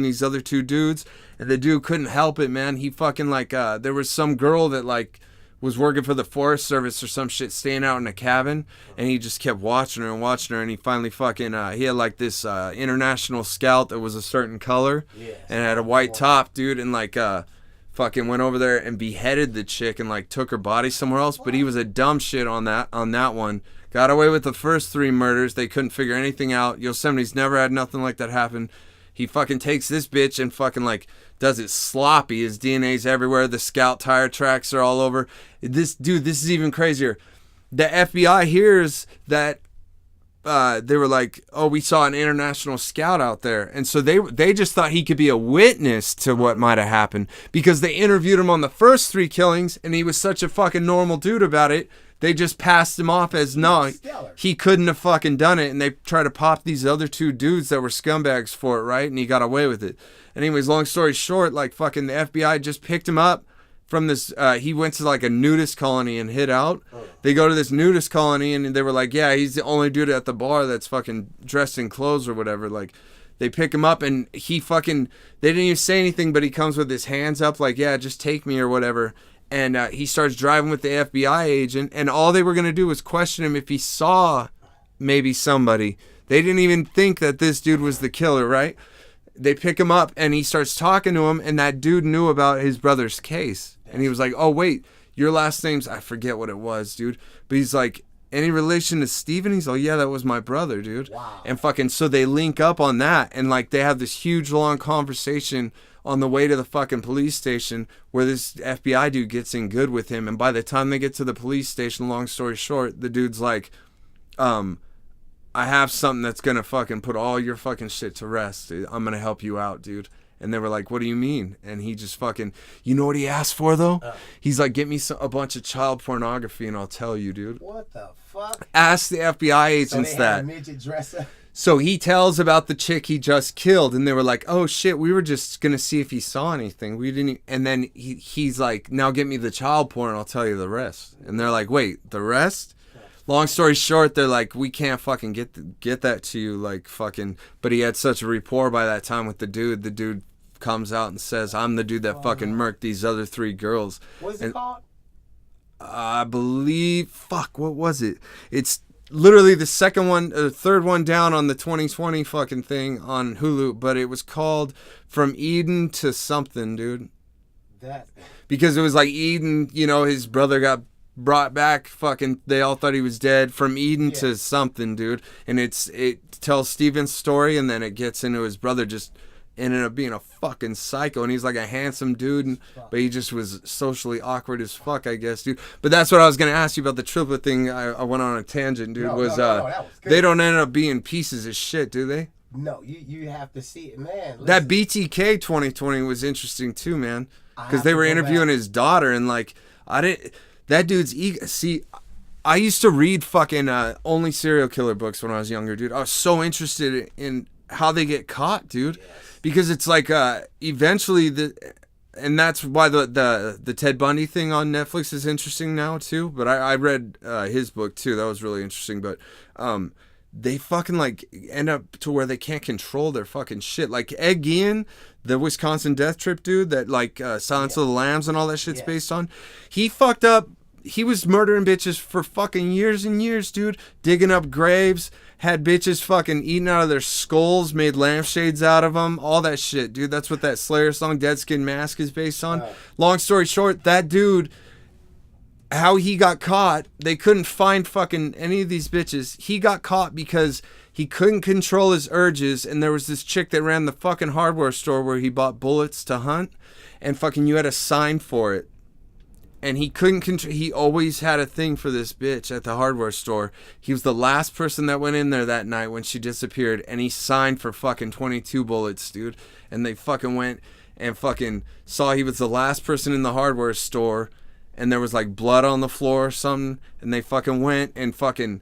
these other two dudes, and the dude couldn't help it, man. He fucking like there was some girl that like was working for the Forest Service or some shit, staying out in a cabin, and he just kept watching her, and he finally fucking he had like this international scout that was a certain color, and had a white top, dude, and like fucking went over there and beheaded the chick and like took her body somewhere else. But he was a dumb shit on that one. Got away with the first 3 murders. They couldn't figure anything out. Yosemite's never had nothing like that happen. He fucking takes this bitch and fucking like does it sloppy. His DNA's everywhere. The scout tire tracks are all over. This is even crazier. The FBI hears that they were like, oh, we saw an international scout out there. And so they just thought he could be a witness to what might have happened, because they interviewed him on the first 3 killings and he was such a fucking normal dude about it. They just passed him off as no, he couldn't have fucking done it. And they tried to pop these other 2 dudes that were scumbags for it, right? And he got away with it. Anyways, long story short, like fucking the FBI just picked him up from this, he went to like a nudist colony and hid out. They go to this nudist colony and they were like, yeah, he's the only dude at the bar that's fucking dressed in clothes or whatever. Like, they pick him up and he fucking, they didn't even say anything, but he comes with his hands up like, yeah, just take me or whatever. And he starts driving with the FBI agent, and all they were going to do was question him if he saw maybe somebody. They didn't even think that this dude was the killer, right? They pick him up, and he starts talking to him, and that dude knew about his brother's case. And he was like, oh, wait, your last name's, I forget what it was, dude. But he's like, any relation to Steven? He's like, yeah, that was my brother, dude. Wow. And fucking, so they link up on that, and like they have this huge, long conversation on the way to the fucking police station where this FBI dude gets in good with him. And by the time they get to the police station, long story short, the dude's like, I have something that's going to fucking put all your fucking shit to rest. I'm going to help you out, dude. And they were like, what do you mean? And he just fucking, you know what he asked for though? He's like, get me a bunch of child pornography and I'll tell you, dude. What the fuck? Ask the FBI agents so they that. had a midget dresser? So he tells about the chick he just killed, and they were like, oh shit, we were just gonna see if he saw anything. We didn't. And then he's like, now get me the child porn and I'll tell you the rest. And they're like, wait, the rest? Long story short, they're like, we can't fucking get that to you, like fucking. But he had such a rapport by that time with the dude. The dude comes out and says, I'm the dude that fucking murked these other 3 girls. What's it called? I believe, fuck, what was it? It's literally the third one down on the 2020 fucking thing on Hulu, but it was called From Eden to something, dude. Because it was like Eden, you know, his brother got brought back, fucking, they all thought he was dead. From Eden to something, dude. And it tells Steven's story, and then it gets into his brother just ended up being a fucking psycho, and he's like a handsome dude, but he just was socially awkward as fuck, I guess, dude. But that's what I was gonna ask you about the triplet thing. I went on a tangent, dude. They don't end up being pieces of shit, do they? No, you have to see it, man. Listen. That BTK 2020 was interesting too, man, because they were interviewing his daughter, and like that dude's ego. See, I used to read fucking only serial killer books when I was younger, dude. I was so interested in how they get caught, dude. Yes. Because it's like eventually and that's why the Ted Bundy thing on Netflix is interesting now too. But I read his book too. That was really interesting. But they fucking like end up to where they can't control their fucking shit. Like Ed Gein, the Wisconsin Death Trip dude that like Silence of the Lambs and all that shit's based on. He fucked up. He was murdering bitches for fucking years and years, dude. Digging up graves. Had bitches fucking eating out of their skulls, made lampshades out of them, all that shit, dude. That's what that Slayer song, Dead Skin Mask, is based on. Long story short, that dude, how he got caught, they couldn't find fucking any of these bitches. He got caught because he couldn't control his urges, and there was this chick that ran the fucking hardware store where he bought bullets to hunt, and fucking you had to sign for it. And he couldn't control. He always had a thing for this bitch at the hardware store. He was the last person that went in there that night when she disappeared, and he signed for fucking 22 bullets, dude. And they fucking went and fucking saw he was the last person in the hardware store, and there was like blood on the floor or something. And they fucking went and fucking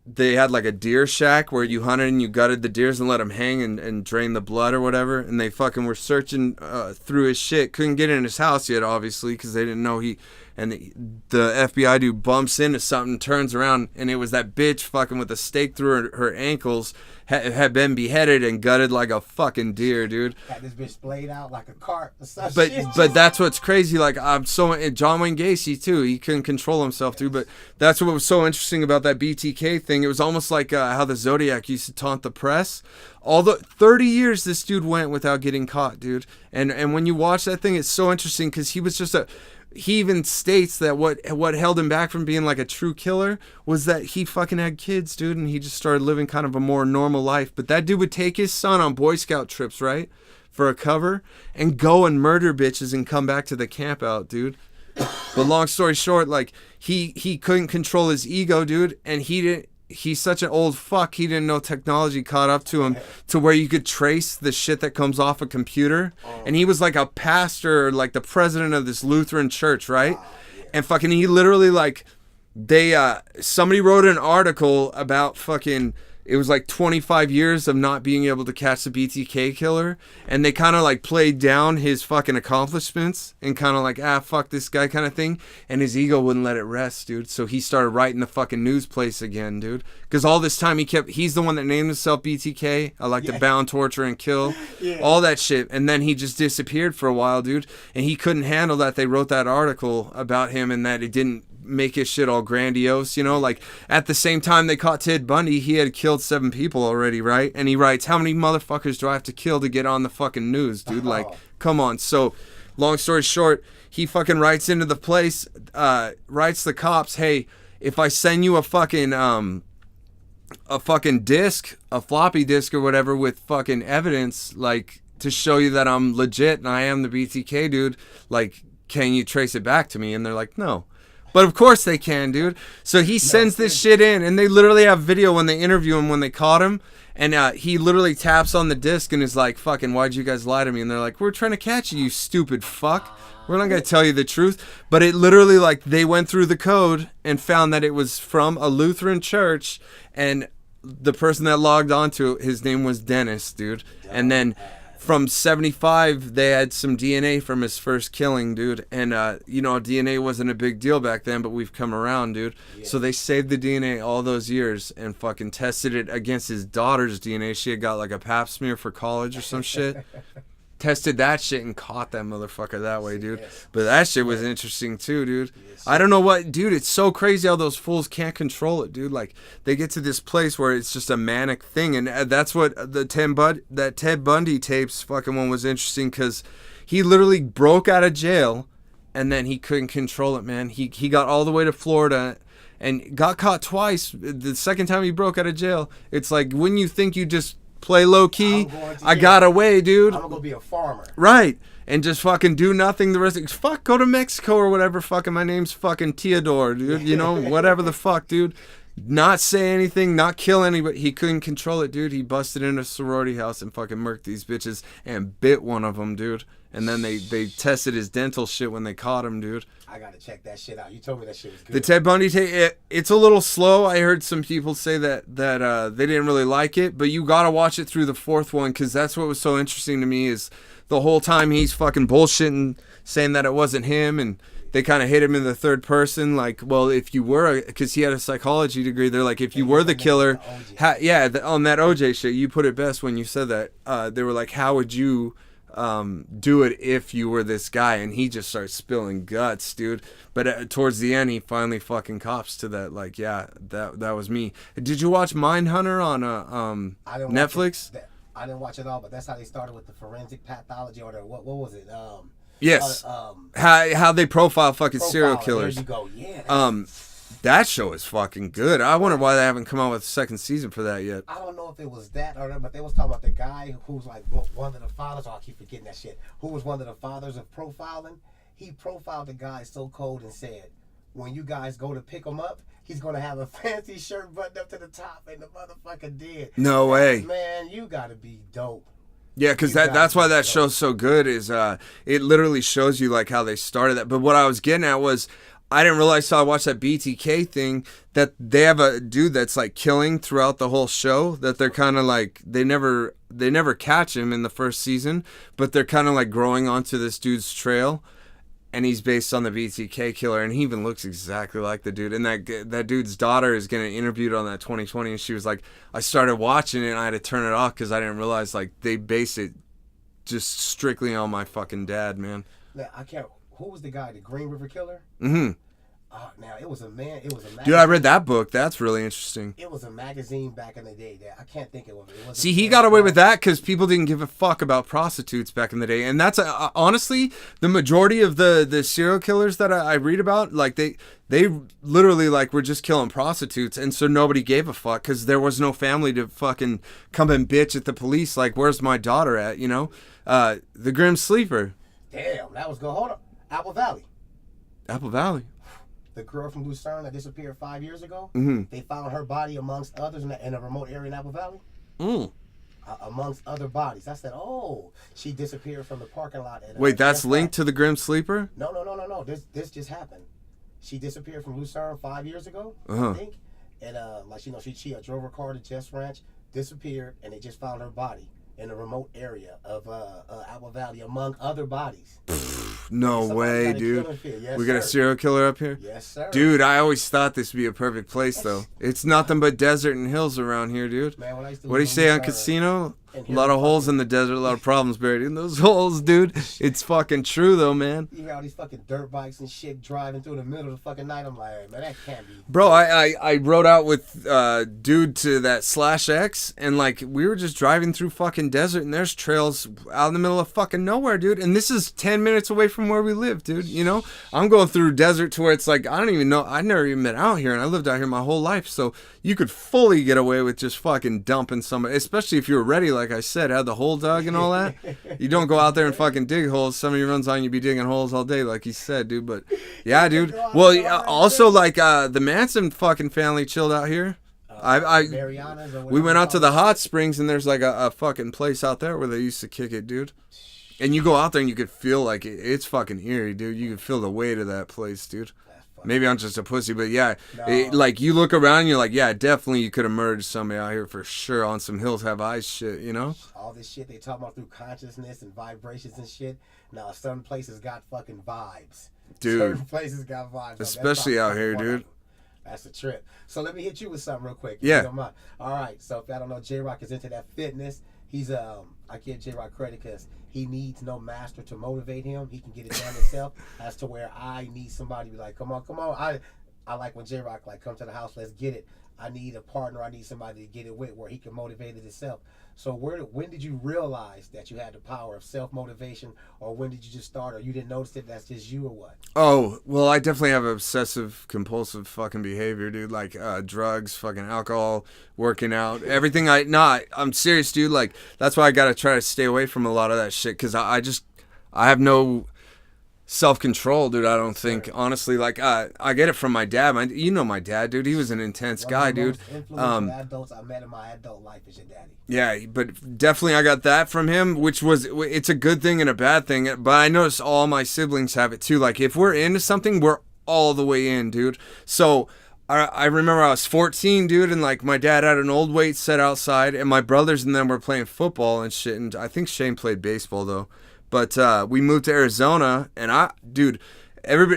they had like a deer shack where you hunted and you gutted the deers and let them hang and drain the blood or whatever. And they fucking were searching through his shit. Couldn't get in his house yet, obviously, because they didn't know he and the FBI dude bumps into something, turns around, and it was that bitch fucking with a stake through her ankles, had been beheaded and gutted like a fucking deer, dude. Had this bitch splayed out like a cart or some But shit. but that's what's crazy. Like John Wayne Gacy too. He couldn't control himself too. But that's what was so interesting about that BTK thing. It was almost like how the Zodiac used to taunt the press. All the 30 years this dude went without getting caught, dude. And when you watch that thing, it's so interesting because he was just he even states that what held him back from being like a true killer was that he fucking had kids, dude, and he just started living kind of a more normal life. But that dude would take his son on Boy Scout trips, right, for a cover, and go and murder bitches and come back to the camp out, dude. But long story short, like he couldn't control his ego, dude, and he's such an old fuck, he didn't know technology caught up to him to where you could trace the shit that comes off a computer. And he was like a pastor, like the president of this Lutheran church, right? And fucking he literally like somebody wrote an article about fucking, it was like 25 years of not being able to catch the BTK killer, and they kind of like played down his fucking accomplishments and kind of like, fuck this guy kind of thing, and his ego wouldn't let it rest, dude. So he started writing the fucking news place again, dude, because all this time he's the one that named himself BTK. I like to bound, torture, and kill, all that shit. And then he just disappeared for a while, dude, and he couldn't handle that they wrote that article about him and that it didn't make his shit all grandiose, you know. Like at the same time they caught Ted Bundy, he had killed 7 people already, right? And he writes, how many motherfuckers do I have to kill to get on the fucking news, dude? Like, come on. So long story short, he fucking writes into the place, writes the cops, hey, if I send you a fucking disc, a floppy disk or whatever with fucking evidence, like to show you that I'm legit and I am the BTK dude, like, can you trace it back to me? And they're like, no. But of course they can, dude. So he sends this shit in, and they literally have video when they interview him when they caught him, and he literally taps on the disc and is like, fucking, why'd you guys lie to me? And they're like, we're trying to catch you, you stupid fuck. We're not going to tell you the truth. But it literally, like, they went through the code and found that it was from a Lutheran church, and the person that logged onto it, his name was Dennis, dude. And then from 75, they had some DNA from his first killing, dude. And, you know, DNA wasn't a big deal back then, but we've come around, dude. Yeah. So they saved the DNA all those years and fucking tested it against his daughter's DNA. She had got like a pap smear for college or some shit. Tested that shit and caught that motherfucker that way, dude. Yes. But that shit was interesting too, dude. Yes. I don't know what, dude, it's so crazy how those fools can't control it, dude. Like, they get to this place where it's just a manic thing, and that's what that Ted Bundy tapes fucking one was interesting, because he literally broke out of jail, and then he couldn't control it, man. He got all the way to Florida and got caught twice. The second time he broke out of jail, it's like, when you think you just play low key, I got away, dude. I'm gonna be a farmer. Right. And just fucking do nothing the rest of fuck, go to Mexico or whatever. Fucking my name's fucking Theodore, dude. You know, whatever the fuck, dude. Not say anything, not kill anybody. He couldn't control it, dude. He busted into a sorority house and fucking murked these bitches and bit one of them, dude. And then they tested his dental shit when they caught him, dude. I gotta check that shit out. You told me that shit was good. The Ted Bundy tape, it's a little slow. I heard some people say that they didn't really like it, but you gotta watch it through the fourth one, because that's what was so interesting to me, is the whole time he's fucking bullshitting, saying that it wasn't him, and they kind of hit him in the third person, like, well, if you were, because he had a psychology degree, they're like, if you were the killer, on that OJ shit, you put it best when you said that. They were like, how would you do it if you were this guy? And he just starts spilling guts, dude. But towards the end, he finally fucking cops to that, like, yeah, that was me. Did you watch Mindhunter on Netflix? I didn't watch it all, but that's how they started with the forensic pathology, or what was it? Yes. How they profile fucking serial killers. There you go. Yeah. That show is fucking good. I wonder why they haven't come out with a second season for that yet. I don't know if it was that or not, but they was talking about the guy who's like one of the fathers. Oh, I keep forgetting that shit. Who was one of the fathers of profiling? He profiled the guy so cold and said, when you guys go to pick him up, he's gonna have a fancy shirt buttoned up to the top, and the motherfucker did. No way. Man, you gotta be dope. Yeah, because that's why that show's so good, is it literally shows you like how they started that. But what I was getting at was, I didn't realize till I watched that BTK thing that they have a dude that's like killing throughout the whole show, that they're kind of like, they never catch him in the first season, but they're kind of like growing onto this dude's trail. and he's based on the BTK killer, and he even looks exactly like the dude. And that dude's daughter is getting interviewed on that 2020, and she was like, I started watching it and I had to turn it off because I didn't realize like they base it just strictly on my fucking dad, man. Now, I can't. Who was the guy? The Green River Killer? Mm-hmm. Now it was a man. It was a magazine. Dude, I read that book. That's really interesting. It was a magazine back in the day. That I can't think of it. See, he got away with that because people didn't give a fuck about prostitutes back in the day, and that's honestly the majority of the serial killers that I read about. Like they literally like were just killing prostitutes, and so nobody gave a fuck because there was no family to fucking come and bitch at the police. Like, where's my daughter at? You know, the Grim Sleeper. Damn, that was good. Hold up, Apple Valley. Apple Valley. The girl from Lucerne that disappeared 5 years ago, Mm-hmm. they found her body amongst others in a remote area in Apple Valley. Mm. Amongst other bodies. I said, oh, she disappeared from the parking lot. Wait, that's linked to the Grim Sleeper? No. This just happened. She disappeared from Lucerne 5 years ago, Uh-huh. I think. And she drove her car to Jess Ranch, disappeared, and they just found her body in a remote area of Apple Valley among other bodies. No Somebody way, got a dude. killing field. Yes, We got a sir. serial killer up here? Yes, sir. Dude, I always thought this would be a perfect place, though. It's nothing but desert and hills around here, dude. Man, when I used to What do you live say on Lucerne, Casino? and A lot of holes in the desert, a lot of problems buried in those holes, dude. It's fucking true, though, man. You hear all these fucking dirt bikes and shit driving through the middle of the fucking night. I'm like, man, that can't be. Bro, I rode out with dude to that /X, and like we were just driving through fucking desert, and there's trails out in the middle of fucking nowhere, dude. And this is 10 minutes away from where we live, dude. You know, I'm going through desert to where it's like I don't even know. I've never even been out here, and I lived out here my whole life, so you could fully get away with just fucking dumping somebody, especially if you were ready, like I said, had the hole dug and all that. You don't go out there and fucking dig holes. Somebody runs on you, be digging holes all day, like he said, dude. But yeah, dude. Well, yeah, also like the Manson fucking family chilled out here. We went out to the hot springs, and there's like a fucking place out there where they used to kick it, dude. And you go out there and you could feel like it's fucking eerie, dude. You could feel the weight of that place, dude. Maybe I'm just a pussy, but yeah, like you look around and you're like, yeah, definitely you could emerge somebody out here for sure on some hills have eyes shit, you know? All this shit they talk about through consciousness and vibrations and shit. Now, some places got fucking vibes. Dude. Certain places got vibes. Especially out here, dude. That's a trip. So let me hit you with something real quick. Yeah. If you don't mind. All right. So if I don't know, J-Rock is into that fitness. He's I give J-Rock credit because he needs no master to motivate him. He can get it done himself. As to where I need somebody to be like, come on. I like when J-Rock like come to the house, let's get it. I need a partner. I need somebody to get it with where he can motivate it himself. So when did you realize that you had the power of self-motivation, or when did you just start, or you didn't notice it, that's just you, or what? Oh, well, I definitely have obsessive compulsive fucking behavior, dude. Like drugs, fucking alcohol, working out, everything. I'm serious, dude. Like that's why I gotta try to stay away from a lot of that shit, because I have no self-control, dude. I don't think, honestly. Like I get it from my dad. You know my dad, dude. He was an intense guy, dude. Influential adults I met in my adult life is your daddy. Yeah, but definitely I got that from him, it's a good thing and a bad thing. But I noticed all my siblings have it too. Like if we're into something, we're all the way in, dude. So I remember I was 14, dude, and like my dad had an old weight set outside, and my brothers and them were playing football and shit. And I think Shane played baseball though. But we moved to Arizona, and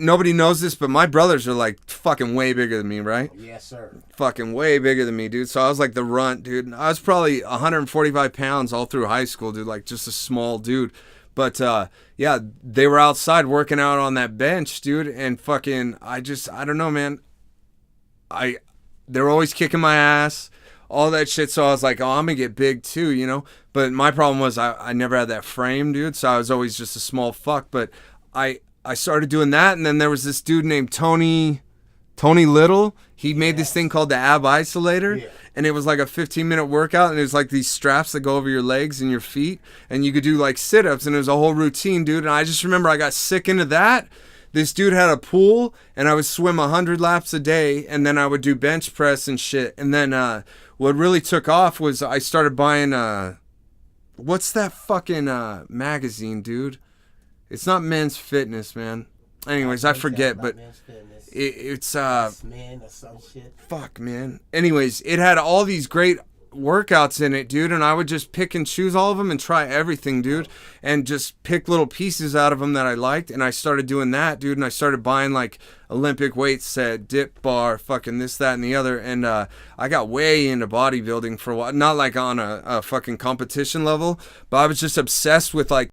nobody knows this, but my brothers are like fucking way bigger than me, right? Yes, sir. Fucking way bigger than me, dude. So I was like the runt, dude. I was probably 145 pounds all through high school, dude. Like just a small dude. But yeah, they were outside working out on that bench, dude. And fucking, I don't know, man. They were always kicking my ass, all that shit. So I was like, oh, I'm gonna get big too, you know. But my problem was I never had that frame, dude. So I was always just a small fuck. But I started doing that, and then there was this dude named Tony Little. He made this thing called the Ab Isolator, and it was like a 15-minute workout, and it was like these straps that go over your legs and your feet, and you could do like sit-ups, and it was a whole routine, dude. And I just remember I got sick into that. This dude had a pool, and I would swim 100 laps a day, and then I would do bench press and shit. And then what really took off was I started buying what's that fucking magazine, dude? It's not Men's Fitness, man. Anyways, I forget, but it's Men or some shit. fuck, man. Anyways, it had all these great workouts in it, dude, and I would just pick and choose all of them and try everything, dude, and just pick little pieces out of them that I liked, and I started doing that, dude, and I started buying like Olympic weight set, dip bar, fucking this, that, and the other, and I got way into bodybuilding for a while, not like on a fucking competition level, but I was just obsessed with like